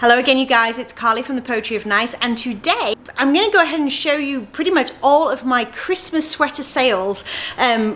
Hello again, you guys, it's Carly from the Poetry of Nice, and today I'm going to go ahead and show you pretty much all of my Christmas sweater sales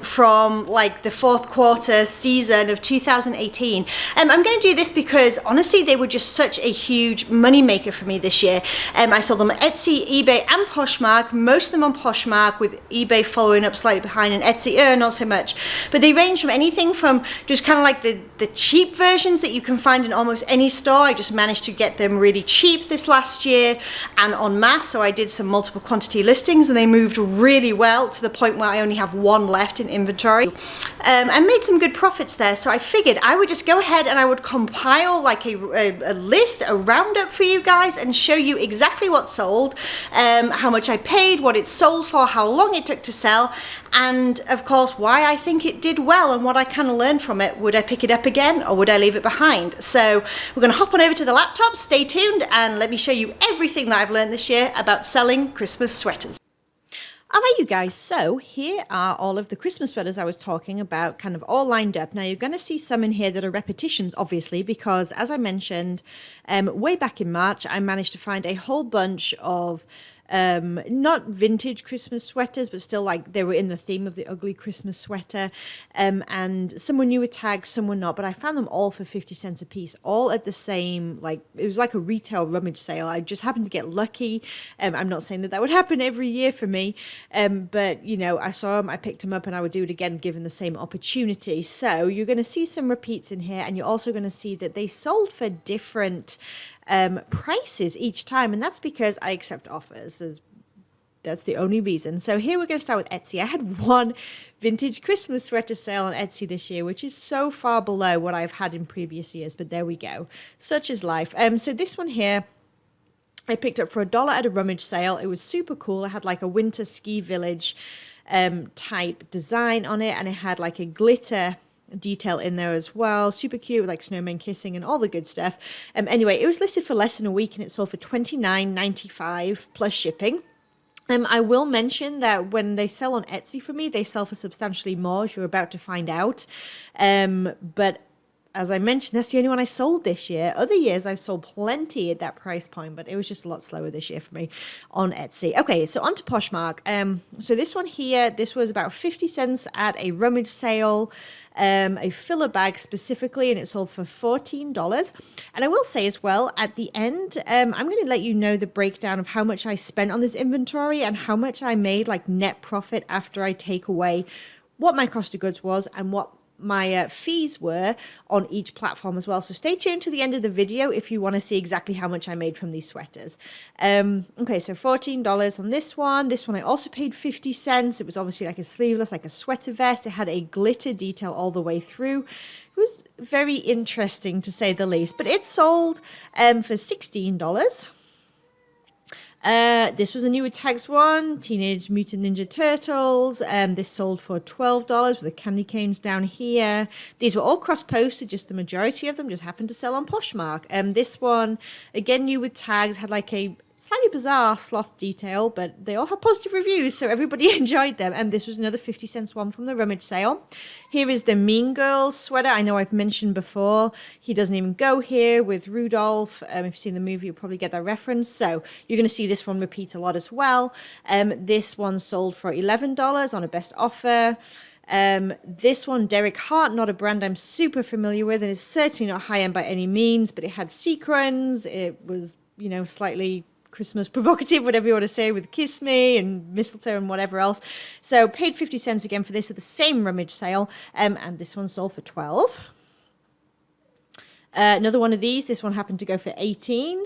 from like the fourth quarter season of 2018. I'm going to do this because honestly they were just such a huge money maker for me this year. I sold them on Etsy, eBay and Poshmark, most of them on Poshmark, with eBay following up slightly behind, and Etsy not so much. But they range from anything from just kind of like the cheap versions that you can find in almost any store. I just managed to get them really cheap this last year and en masse, so I did some multiple quantity listings and they moved really well to the point where I only have one left in inventory. I made some good profits there, so I figured I would just go ahead and I would compile like a list, a roundup for you guys, and show you exactly what sold, how much I paid, what it sold for, how long it took to sell, and of course why I think it did well and what I kind of learned from it. Would I pick it up again or would I leave it behind? So we're going to hop on over to the laptop, stay tuned, and let me show you everything that I've learned this year about selling Christmas sweaters. Alright you guys, so here are all of the Christmas sweaters I was talking about, kind of all lined up. Now you're going to see some in here that are repetitions, obviously, because as I mentioned, way back in March, I managed to find a whole bunch of not vintage Christmas sweaters, but still like they were in the theme of the ugly Christmas sweater, and some were newer tags, some were not, but I found them all for 50 cents a piece, all at the same, like it was like a retail rummage sale. I just happened to get lucky. I'm not saying that that would happen every year for me, but you know, I saw them, I picked them up, and I would do it again given the same opportunity. So you're going to see some repeats in here, and you're also going to see that they sold for different prices each time, and that's because I accept offers. That's the only reason. So here we're going to start with Etsy. I had one vintage Christmas sweater sale on Etsy this year, which is so far below what I've had in previous years, but there we go. Such is life. So this one here I picked up for $1 at a rummage sale. It was super cool. I had like a winter ski village type design on it, and it had like a glitter detail in there as well. Super cute, with like snowmen kissing and all the good stuff. Anyway, it was listed for less than a week and it sold for $29.95 plus shipping. I will mention that when they sell on Etsy for me, they sell for substantially more, as you're about to find out. But as I mentioned, that's the only one I sold this year. Other years I've sold plenty at that price point, but it was just a lot slower this year for me on Etsy. Okay, so on to Poshmark. So this one here, this was about 50 cents at a rummage sale, a filler bag specifically, and it sold for $14. And I will say as well, at the end, I'm going to let you know the breakdown of how much I spent on this inventory and how much I made like net profit after I take away what my cost of goods was and what my fees were on each platform as well. So stay tuned to the end of the video if you want to see exactly how much I made from these sweaters. Okay, so $14 on this one. This one I also paid 50 cents. It was obviously like a sleeveless, like a sweater vest. It had a glitter detail all the way through. It was very interesting to say the least, but it sold for $16. This was a newer tags one, Teenage Mutant Ninja Turtles. This sold for $12 with the candy canes down here. These were all cross-posted, just the majority of them just happened to sell on Poshmark. This one, again, new with tags, had like a slightly bizarre sloth detail, but they all have positive reviews, so everybody enjoyed them. And this was another 50 cents one from the rummage sale. Here is the Mean Girls sweater. I know I've mentioned before, he doesn't even go here with Rudolph. If you've seen the movie, you'll probably get that reference. So you're going to see this one repeat a lot as well. This one sold for $11 on a best offer. This one, Derek Hart, not a brand I'm super familiar with, and it's certainly not high-end by any means, but it had sequins. It was, you know, slightly Christmas provocative, whatever you want to say, with Kiss Me and mistletoe and whatever else. So paid 50 cents again for this at the same rummage sale, and this one sold for $12. Another one of these, this one happened to go for $18.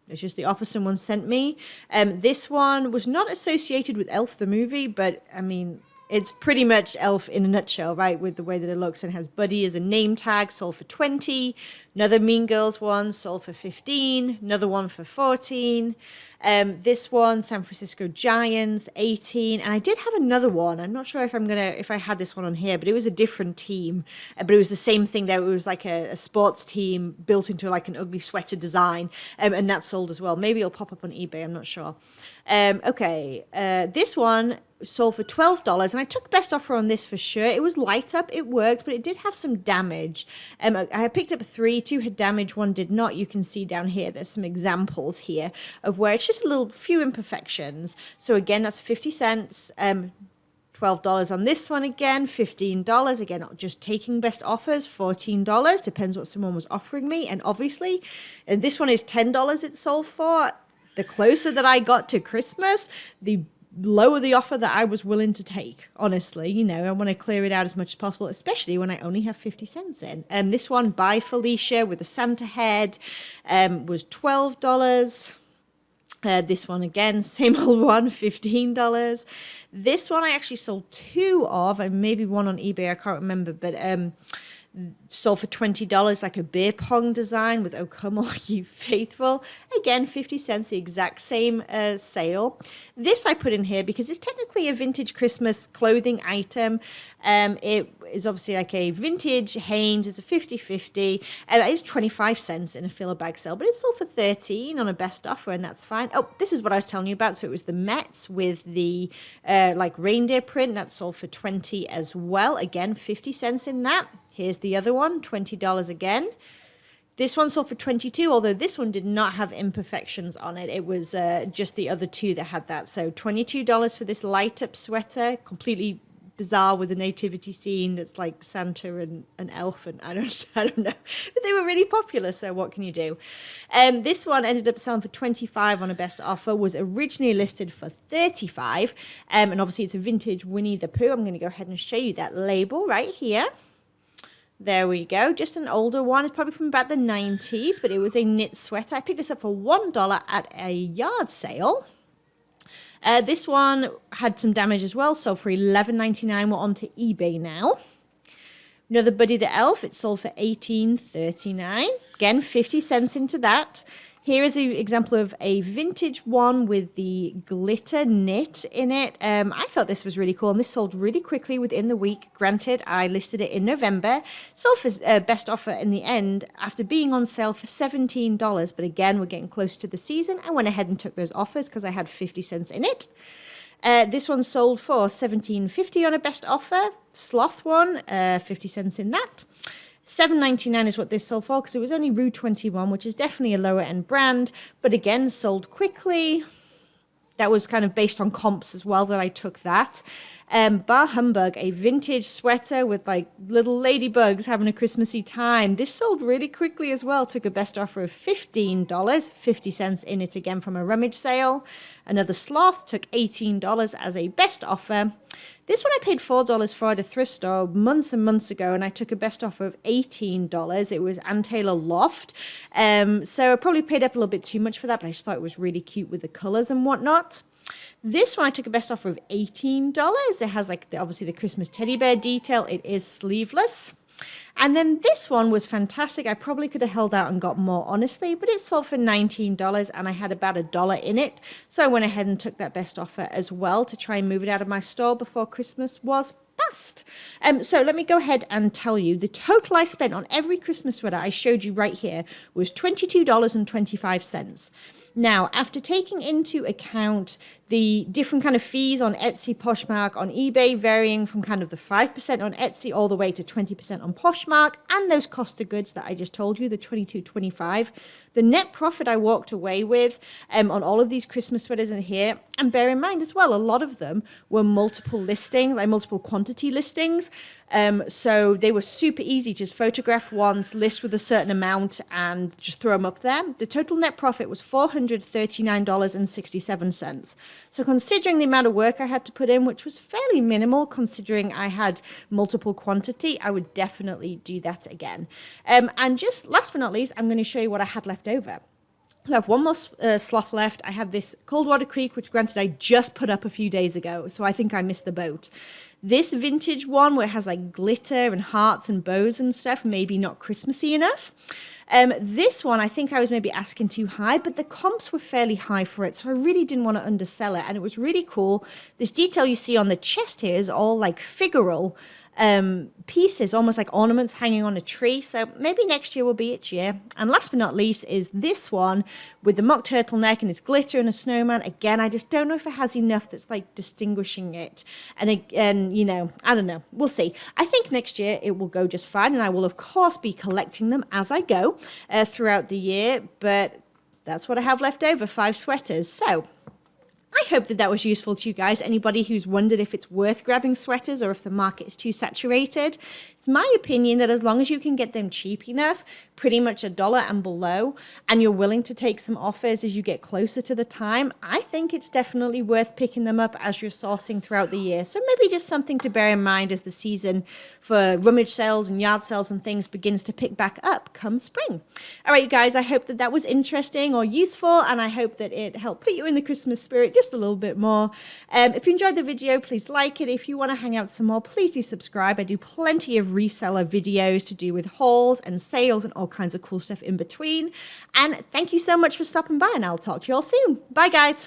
It's just the offer someone sent me. This one was not associated with Elf the movie, but I mean, it's pretty much Elf in a nutshell, right, with the way that it looks, and it has Buddy as a name tag, sold for $20. Another Mean Girls one sold for $15. Another one for $14. This one, San Francisco Giants, $18. And I did have another one. I'm not sure if I had this one on here, but it was a different team. But it was the same thing there. It was like a sports team built into like an ugly sweater design. And that sold as well. Maybe it'll pop up on eBay. I'm not sure. Okay. This one sold for $12, and I took best offer on this for sure. It was light up, it worked, but it did have some damage. I picked up 3, 2 had damage, 1 did not. You can see down here, there's some examples here of where it's just a few imperfections. So again, that's 50 cents. $12 on this one again, $15. Again, just taking best offers, $14. Depends what someone was offering me. And obviously, this one is $10 it sold for. The closer that I got to Christmas, the lower the offer that I was willing to take. Honestly, you know, I want to clear it out as much as possible, especially when I only have 50 cents in. This one by Felicia with a Santa head was $12. This one again, same old one, $15. This one I actually sold 2 of, and maybe one on eBay, I can't remember, but sold for $20, like a beer pong design with "Oh Come All You Faithful." Again, 50 cents, the exact same sale. This I put in here because it's technically a vintage Christmas clothing item. It is obviously like a vintage Hanes. It's a 50-50. It's 25 cents in a filler bag sale, but it's sold for 13 on a best offer, and that's fine. Oh, this is what I was telling you about. So it was the Mets with the like reindeer print. That sold for 20 as well. Again, 50 cents in that. Here's the other one, $20 again. This one sold for 22, although this one did not have imperfections on it. It was just the other 2 that had that. So $22 for this light up sweater, completely bizarre with a nativity scene that's like Santa and an elf, and I don't know. But they were really popular, so what can you do? This one ended up selling for 25 on a best offer, was originally listed for 35. And obviously it's a vintage Winnie the Pooh. I'm going to go ahead and show you that label right here. There we go. Just an older one. It's probably from about the 90s, but it was a knit sweater. I picked this up for $1 at a yard sale. This one had some damage as well, so for $11.99. We're on to eBay now. Another Buddy the Elf. It sold for $18.39. Again, 50 cents into that. Here is an example of a vintage one with the glitter knit in it. I thought this was really cool, and this sold really quickly within the week. Granted, I listed it in November. Sold for best offer in the end after being on sale for $17. But again, we're getting close to the season. I went ahead and took those offers because I had 50 cents in it. This one sold for $17.50 on a best offer. Sloth one, 50 cents in that. $7.99 is what this sold for because it was only Rue 21, which is definitely a lower end brand, but again, sold quickly. That was kind of based on comps as well that I took that. Bar Humbug, a vintage sweater with like little ladybugs having a Christmassy time. This sold really quickly as well. Took a best offer of $15, 50 cents in it again from a rummage sale. Another Sloth took $18 as a best offer. This one I paid $4 for at a thrift store months and months ago, and I took a best offer of $18. It was Ann Taylor Loft. So I probably paid up a little bit too much for that, but I just thought it was really cute with the colors and whatnot. This one I took a best offer of $18. It has like obviously the Christmas teddy bear detail. It is sleeveless. And then this one was fantastic. I probably could have held out and got more, honestly, but it sold for $19 and I had about $1 in it. So I went ahead and took that best offer as well to try and move it out of my store before Christmas was past. So let me go ahead and tell you the total I spent on every Christmas sweater I showed you right here was $22.25. Now, after taking into account the different kind of fees on Etsy, Poshmark, on eBay, varying from kind of the 5% on Etsy all the way to 20% on Poshmark, and those cost of goods that I just told you, the $22.25, the net profit I walked away with on all of these Christmas sweaters in here, and bear in mind as well, a lot of them were multiple listings, like multiple quantity listings. So they were super easy, just photograph once, list with a certain amount, and just throw them up there. The total net profit was $439.67. So considering the amount of work I had to put in, which was fairly minimal considering I had multiple quantity, I would definitely do that again. And just last but not least, I'm going to show you what I had left over. So I have one more sloth left. I have this Coldwater Creek, which granted I just put up a few days ago, so I think I missed the boat. This vintage one where it has like glitter and hearts and bows and stuff, maybe not Christmassy enough. This one, I think I was maybe asking too high, but the comps were fairly high for it, so I really didn't want to undersell it, and it was really cool. This detail you see on the chest here is all like figural pieces, almost like ornaments hanging on a tree. So maybe next year will be its year. And last but not least is this one with the mock turtleneck and its glitter and a snowman. Again, I just don't know if it has enough that's like distinguishing it. And you know, I don't know. We'll see. I think next year it will go just fine. And I will, of course, be collecting them as I go throughout the year. But that's what I have left over, 5 sweaters. So I hope that that was useful to you guys. Anybody who's wondered if it's worth grabbing sweaters or if the market is too saturated. It's my opinion that as long as you can get them cheap enough, pretty much $1 and below, and you're willing to take some offers as you get closer to the time, I think it's definitely worth picking them up as you're sourcing throughout the year. So maybe just something to bear in mind as the season for rummage sales and yard sales and things begins to pick back up come spring. All right, you guys, I hope that that was interesting or useful, and I hope that it helped put you in the Christmas spirit just a little bit more. If you enjoyed the video, please like it. If you want to hang out some more, please do subscribe. I do plenty of reseller videos to do with hauls and sales and all kinds of cool stuff in between. And thank you so much for stopping by, and I'll talk to you all soon. Bye, guys.